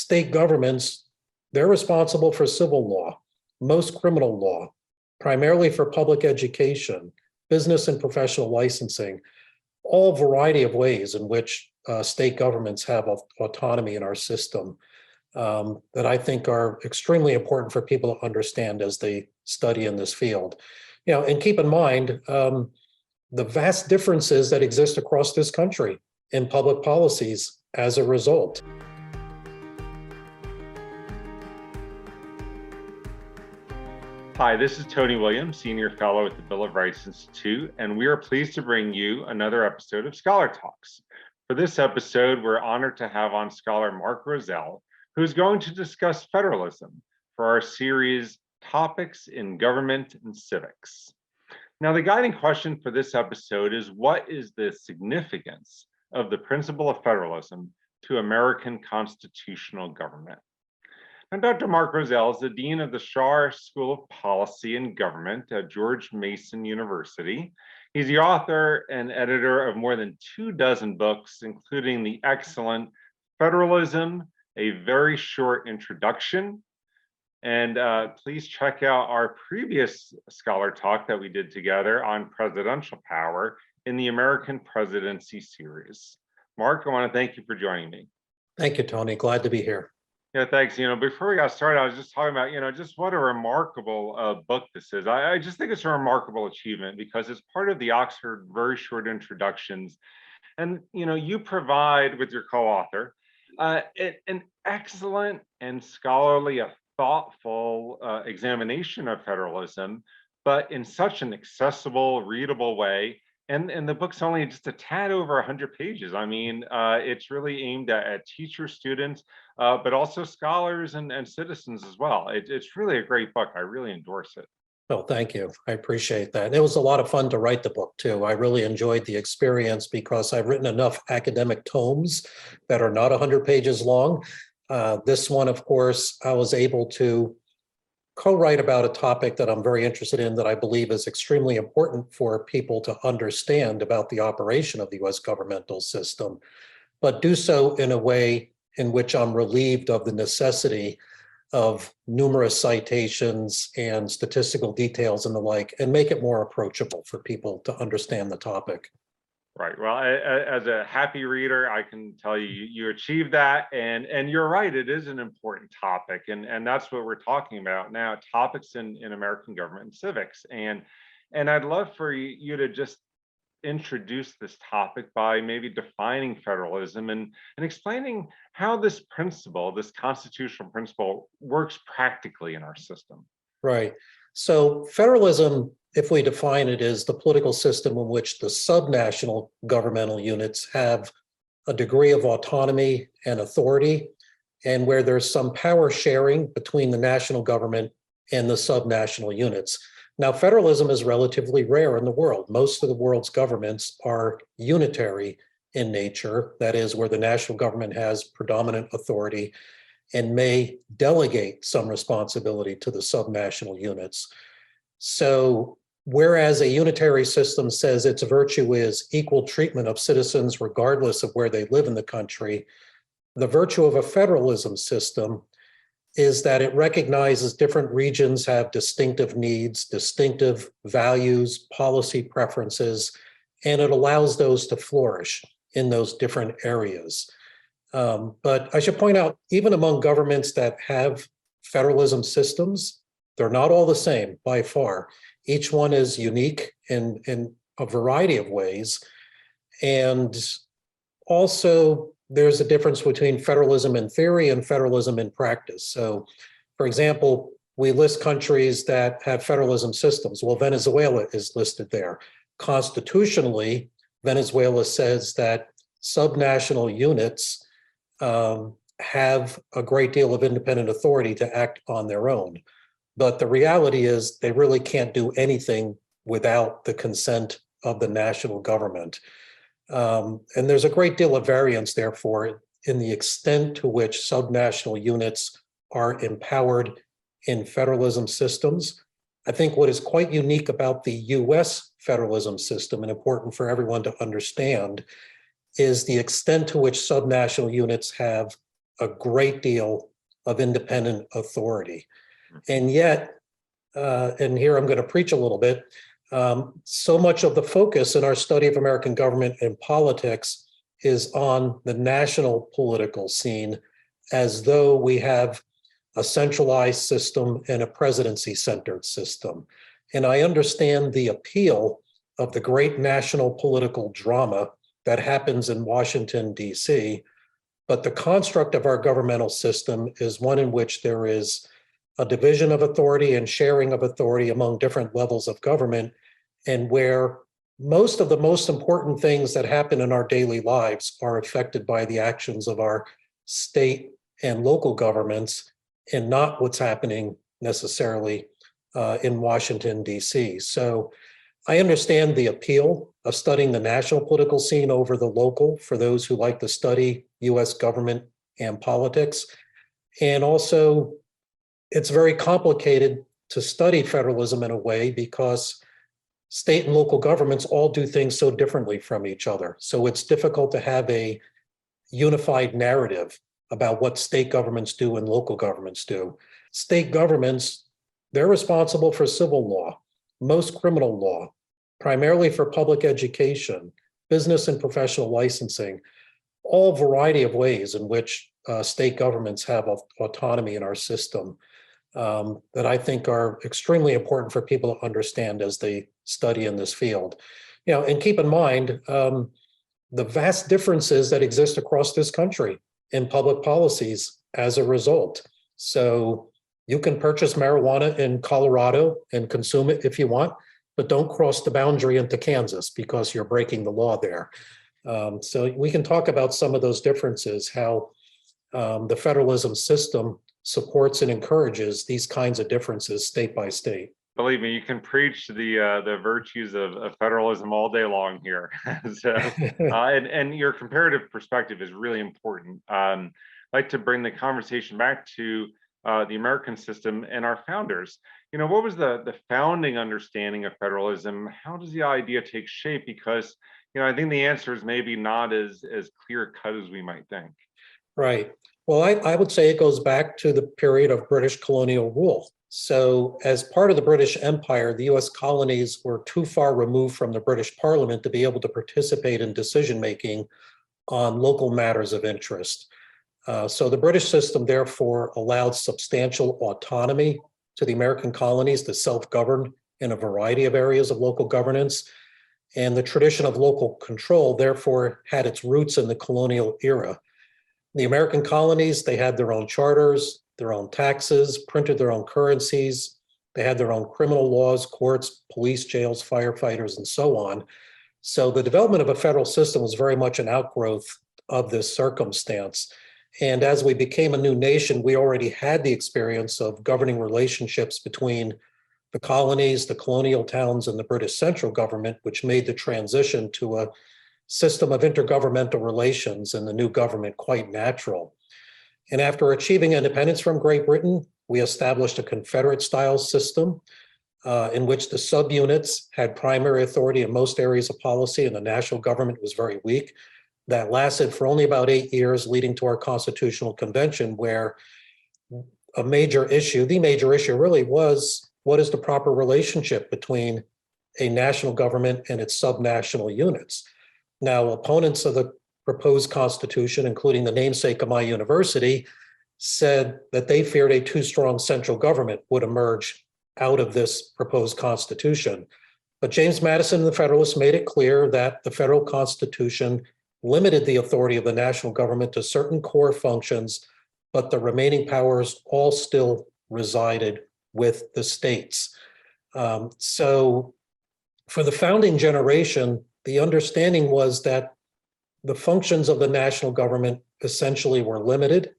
state governments, they're responsible for civil law, most criminal law, primarily for public education, business and professional licensing, all variety of ways in which state governments have autonomy in our system that I think are extremely important for people to understand as they study in this field. And keep in mind the vast differences that exist across this country in public policies as a result. Hi, this is Tony Williams, Senior Fellow at the Bill of Rights Institute, and we are pleased to bring you another episode of Scholar Talks. For this episode, we're honored to have on scholar Mark Rozell, who's going to discuss federalism for our series, Topics in Government and Civics. Now, the guiding question for this episode is, what is the significance of the principle of federalism to American constitutional government? And Dr. Mark Rozell is the Dean of the Schar School of Policy and Government at George Mason University. He's the author and editor of more than 24 books, including the excellent Federalism, A Very Short Introduction. And please check out our previous Scholar Talk that we did together on presidential power in the American Presidency Series. Mark, I want to thank you for joining me. Thank you, Tony. Glad to be here. Yeah, thanks. Before we got started, I was just talking about, just what a remarkable book this is. I just think it's a remarkable achievement because it's part of the Oxford Very Short Introductions. And, you provide with your co-author an excellent and scholarly, thoughtful examination of federalism, but in such an accessible, readable way. And the book's only just a tad over 100 pages. I mean, it's really aimed at teachers, students, but also scholars and citizens as well. It's really a great book. I really endorse it. Well, thank you. I appreciate that. It was a lot of fun to write the book, too. I really enjoyed the experience because I've written enough academic tomes that are not 100 pages long. This one, of course, I was able to co-write about a topic that I'm very interested in that I believe is extremely important for people to understand about the operation of the U.S. governmental system, but do so in a way in which I'm relieved of the necessity of numerous citations and statistical details and the like, and make it more approachable for people to understand the topic. Right. Well, as a happy reader, I can tell you achieved that. And you're right, it is an important topic. And that's what we're talking about now, topics in American government and civics. And I'd love for you to just introduce this topic by maybe defining federalism and explaining how this principle, this constitutional principle, works practically in our system. Right. So federalism, if we define it, is the political system in which the subnational governmental units have a degree of autonomy and authority, and where there's some power sharing between the national government and the subnational units. Now, federalism is relatively rare in the world. Most of the world's governments are unitary in nature, that is, where the national government has predominant authority and may delegate some responsibility to the subnational units. So whereas a unitary system says its virtue is equal treatment of citizens regardless of where they live in the country, the virtue of a federalism system is that it recognizes different regions have distinctive needs, distinctive values, policy preferences, and it allows those to flourish in those different areas. But I should point out, even among governments that have federalism systems, they're not all the same by far. Each one is unique in a variety of ways. And also, there's a difference between federalism in theory and federalism in practice. So, for example, we list countries that have federalism systems. Well, Venezuela is listed there. Constitutionally, Venezuela says that subnational units have a great deal of independent authority to act on their own. But the reality is they really can't do anything without the consent of the national government. And there's a great deal of variance, therefore, in the extent to which subnational units are empowered in federalism systems. I think what is quite unique about the US federalism system, and important for everyone to understand, is the extent to which subnational units have a great deal of independent authority. And yet, and here I'm going to preach a little bit, so much of the focus in our study of American government and politics is on the national political scene, as though we have a centralized system and a presidency-centered system. And I understand the appeal of the great national political drama that happens in Washington, D.C., but the construct of our governmental system is one in which there is a division of authority and sharing of authority among different levels of government, and where most of the most important things that happen in our daily lives are affected by the actions of our state and local governments, and not what's happening necessarily in Washington, D.C. So I understand the appeal of studying the national political scene over the local for those who like to study U.S. government and politics. And also, it's very complicated to study federalism in a way because state and local governments all do things so differently from each other. So it's difficult to have a unified narrative about what state governments do and local governments do. State governments, they're responsible for civil law, most criminal law, primarily for public education, business and professional licensing, all variety of ways in which state governments have autonomy in our system that I think are extremely important for people to understand as they study in this field. You know, and keep in mind the vast differences that exist across this country in public policies as a result. So you can purchase marijuana in Colorado and consume it if you want, but don't cross the boundary into Kansas because you're breaking the law there. So we can talk about some of those differences, how the federalism system supports and encourages these kinds of differences state by state. Believe me, you can preach the virtues of federalism all day long here. So, and your comparative perspective is really important. I'd like to bring the conversation back to the American system and our founders. You know, what was the founding understanding of federalism? How does the idea take shape? Because, you know, I think the answer is maybe not as clear cut as we might think. Right. Well, I would say it goes back to the period of British colonial rule. So as part of the British Empire, the US colonies were too far removed from the British Parliament to be able to participate in decision-making on local matters of interest. So the British system therefore allowed substantial autonomy to the American colonies to self-govern in a variety of areas of local governance. And the tradition of local control therefore had its roots in the colonial era. The American colonies, they had their own charters, their own taxes, printed their own currencies. They had their own criminal laws, courts, police, jails, firefighters, and so on. So the development of a federal system was very much an outgrowth of this circumstance. And as we became a new nation, we already had the experience of governing relationships between the colonies, the colonial towns, and the British central government, which made the transition to a system of intergovernmental relations in the new government quite natural. And after achieving independence from Great Britain, we established a Confederate-style system in which the subunits had primary authority in most areas of policy and the national government was very weak. That lasted for only about 8 years, leading to our Constitutional Convention, where the major issue really was, what is the proper relationship between a national government and its subnational units? Now, opponents of the proposed Constitution, including the namesake of my university, said that they feared a too strong central government would emerge out of this proposed Constitution. But James Madison and the Federalists made it clear that the federal Constitution limited the authority of the national government to certain core functions, but the remaining powers all still resided with the states. So for the founding generation, the understanding was that the functions of the national government essentially were limited,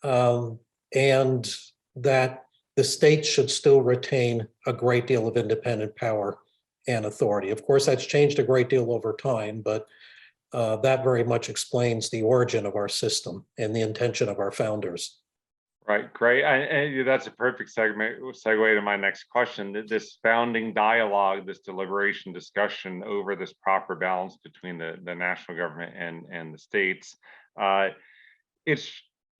and that the states should still retain a great deal of independent power and authority. Of course, that's changed a great deal over time, but that very much explains the origin of our system and the intention of our founders. Right, great. And that's a perfect segue to my next question. This founding dialogue, this deliberation discussion over this proper balance between the national government and the states, it's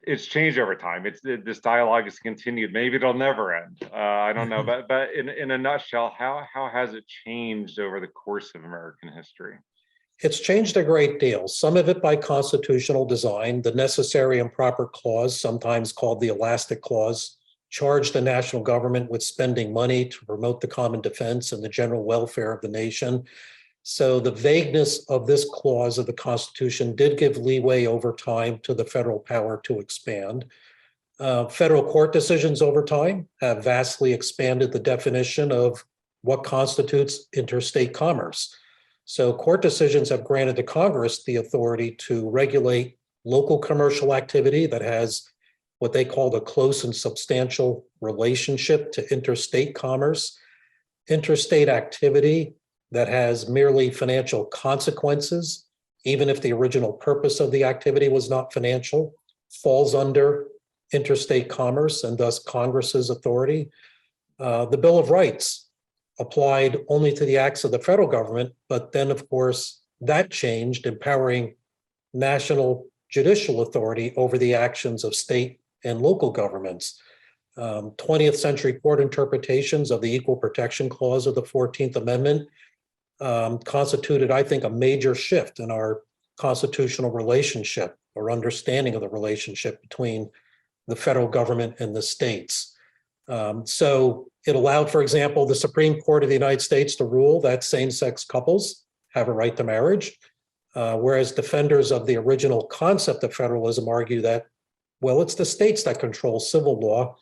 It's changed over time. This dialogue has continued. Maybe it'll never end. I don't know, but in a nutshell, how has it changed over the course of American history? It's changed a great deal, some of it by constitutional design. The necessary and proper clause, sometimes called the elastic clause, charged the national government with spending money to promote the common defense and the general welfare of the nation. So the vagueness of this clause of the Constitution did give leeway over time to the federal power to expand. Federal court decisions over time have vastly expanded the definition of what constitutes interstate commerce. So court decisions have granted to Congress the authority to regulate local commercial activity that has what they call a close and substantial relationship to interstate commerce, interstate activity that has merely financial consequences, even if the original purpose of the activity was not financial, falls under interstate commerce and thus Congress's authority. The Bill of Rights applied only to the acts of the federal government, but then, of course, that changed, empowering national judicial authority over the actions of state and local governments. 20th century court interpretations of the Equal Protection Clause of the 14th Amendment constituted, I think, a major shift in our constitutional relationship or understanding of the relationship between the federal government and the states. So it allowed, for example, the Supreme Court of the United States to rule that same-sex couples have a right to marriage, whereas defenders of the original concept of federalism argue that, well, it's the states that control civil law.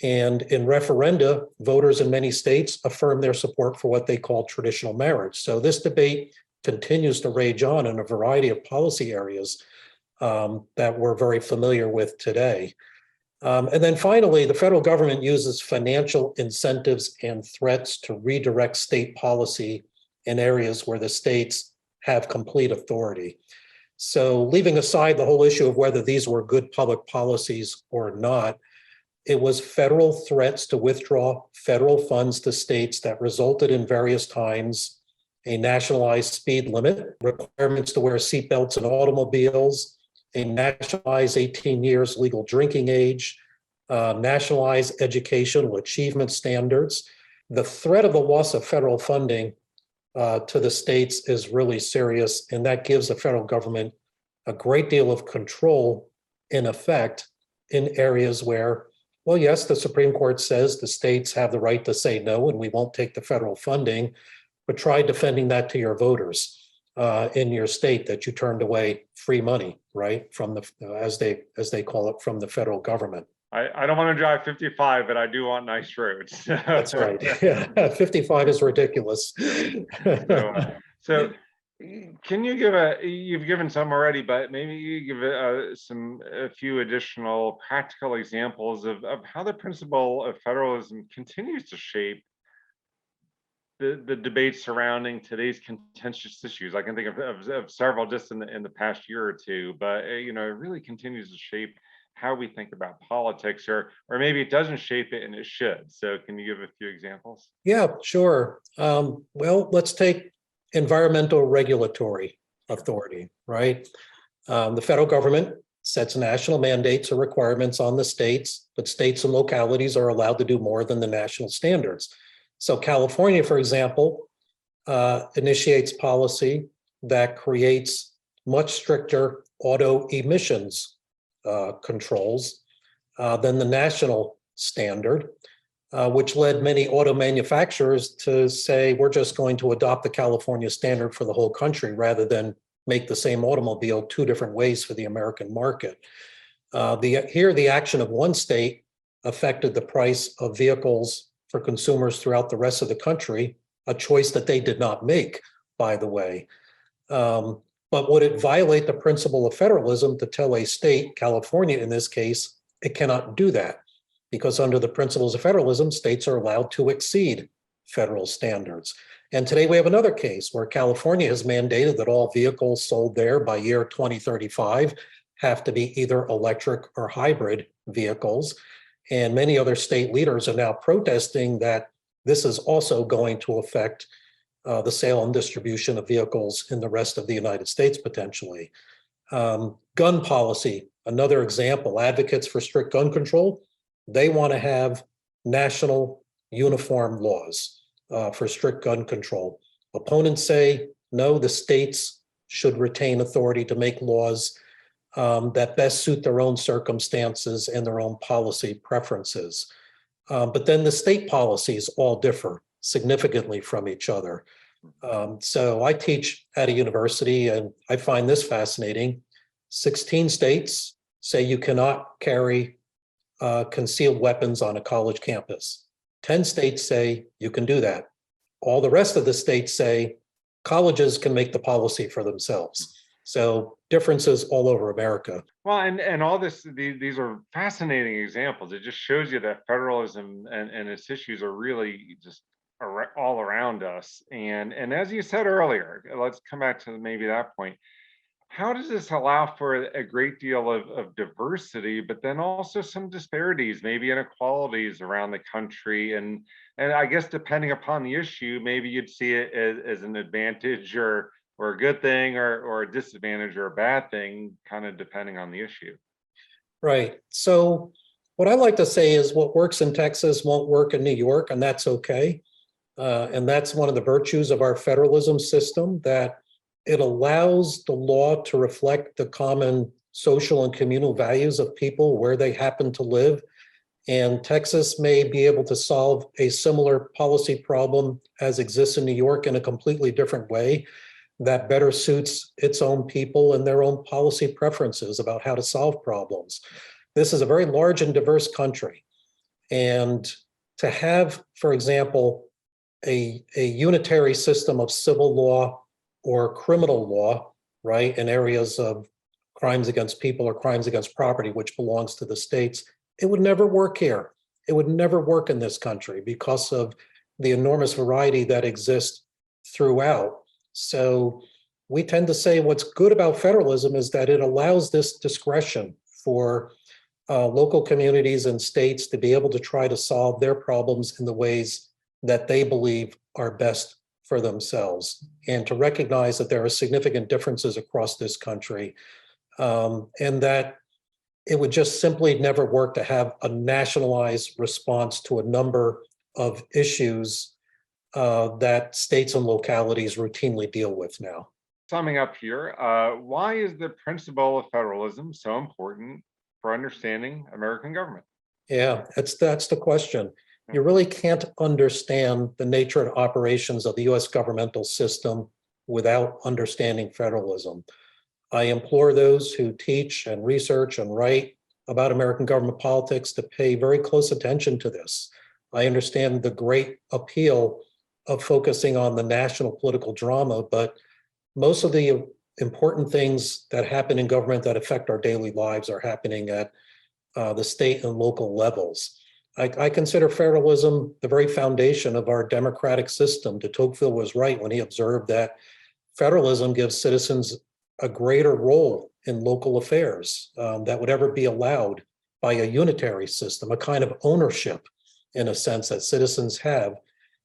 And in referenda, voters in many states affirm their support for what they call traditional marriage. So this debate continues to rage on in a variety of policy areas that we're very familiar with today. And then finally, the federal government uses financial incentives and threats to redirect state policy in areas where the states have complete authority. So leaving aside the whole issue of whether these were good public policies or not, it was federal threats to withdraw federal funds to states that resulted in various times a nationalized speed limit, requirements to wear seatbelts in automobiles, a nationalized 18 years legal drinking age, nationalized educational achievement standards. The threat of the loss of federal funding to the states is really serious, and that gives the federal government a great deal of control, in effect, in areas where, well, yes, the Supreme Court says the states have the right to say no, and we won't take the federal funding, but try defending that to your voters in your state that you turned away free money, right, from the, as they call it, from the federal government. I don't want to drive 55, but I do want nice roads. That's right. Yeah, 55 is ridiculous. So can you give you've given some already, but maybe you give a few additional practical examples of how the principle of federalism continues to shape the debate surrounding today's contentious issues. I can think of several just in the past year or two, but it really continues to shape how we think about politics, or maybe it doesn't shape it and it should. So can you give a few examples? Yeah, sure. Well, let's take environmental regulatory authority, right? The federal government sets national mandates or requirements on the states, but states and localities are allowed to do more than the national standards. So California, for example, initiates policy that creates much stricter auto emissions controls than the national standard, which led many auto manufacturers to say, we're just going to adopt the California standard for the whole country rather than make the same automobile two different ways for the American market. Here, the action of one state affected the price of vehicles for consumers throughout the rest of the country, a choice that they did not make, by the way. But would it violate the principle of federalism to tell a state, California in this case, it cannot do that? Because under the principles of federalism, states are allowed to exceed federal standards. And today we have another case where California has mandated that all vehicles sold there by year 2035 have to be either electric or hybrid vehicles. And many other state leaders are now protesting that this is also going to affect the sale and distribution of vehicles in the rest of the United States, potentially. Gun policy Another example, advocates for strict gun control, they want to have national uniform laws for strict gun control. Opponents say, no, the states should retain authority to make laws that best suit their own circumstances and their own policy preferences. But then the state policies all differ significantly from each other. So I teach at a university, and I find this fascinating. 16 states say you cannot carry concealed weapons on a college campus. 10 states say you can do that. All the rest of the states say colleges can make the policy for themselves. So differences all over America. Well, and all this, these are fascinating examples. It just shows you that federalism and its issues are really just all around us. And as you said earlier, let's come back to maybe that point. How does this allow for a great deal of diversity, but then also some disparities, maybe inequalities around the country? And I guess depending upon the issue, maybe you'd see it as an advantage or a good thing, or a disadvantage or a bad thing, kind of depending on the issue. Right. So what I like to say is what works in Texas won't work in New York, and that's okay. And that's one of the virtues of our federalism system, that it allows the law to reflect the common social and communal values of people where they happen to live. And Texas may be able to solve a similar policy problem as exists in New York in a completely different way that better suits its own people and their own policy preferences about how to solve problems. This is a very large and diverse country. And to have, for example, a unitary system of civil law or criminal law, right, in areas of crimes against people or crimes against property, which belongs to the states, it would never work here. It would never work in this country because of the enormous variety that exists throughout. So we tend to say what's good about federalism is that it allows this discretion for local communities and states to be able to try to solve their problems in the ways that they believe are best for themselves, and to recognize that there are significant differences across this country, and that it would just simply never work to have a nationalized response to a number of issues that states and localities routinely deal with now. Summing up here, why is the principle of federalism so important for understanding American government? Yeah, that's the question. You really can't understand the nature and operations of the US governmental system without understanding federalism. I implore those who teach and research and write about American government politics to pay very close attention to this. I understand the great appeal of focusing on the national political drama, but most of the important things that happen in government that affect our daily lives are happening at the state and local levels. I consider federalism the very foundation of our democratic system. De Tocqueville was right when he observed that federalism gives citizens a greater role in local affairs that would ever be allowed by a unitary system, a kind of ownership, in a sense, that citizens have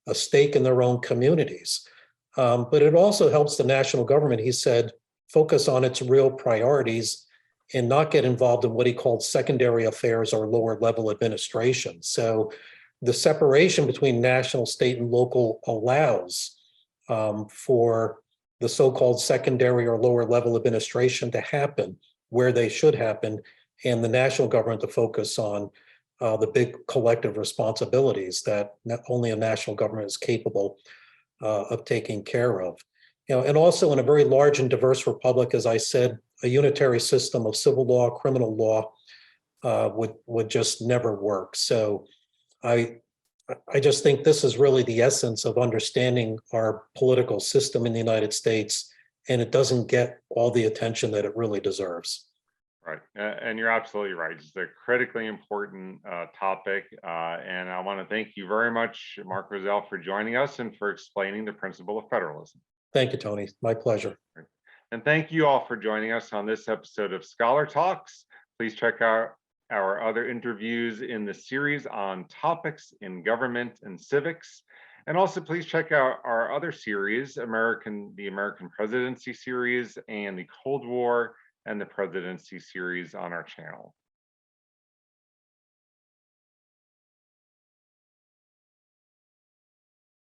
a stake in their own communities. But it also helps the national government, he said, focus on its real priorities and not get involved in what he called secondary affairs or lower level administration. So the separation between national, state, and local allows for the so-called secondary or lower level administration to happen where they should happen, and the national government to focus on the big collective responsibilities that only a national government is capable of taking care of. And also in a very large and diverse republic, as I said, a unitary system of civil law, criminal law would just never work. So I just think this is really the essence of understanding our political system in the United States, and it doesn't get all the attention that it really deserves. Right, and you're absolutely right. It's a critically important topic, and I want to thank you very much, Mark Rozell, for joining us and for explaining the principle of federalism. Thank you, Tony. My pleasure. And thank you all for joining us on this episode of Scholar Talks. Please check out our other interviews in the series on topics in government and civics. And also please check out our other series, the American Presidency Series and the Cold War and the Presidency Series on our channel.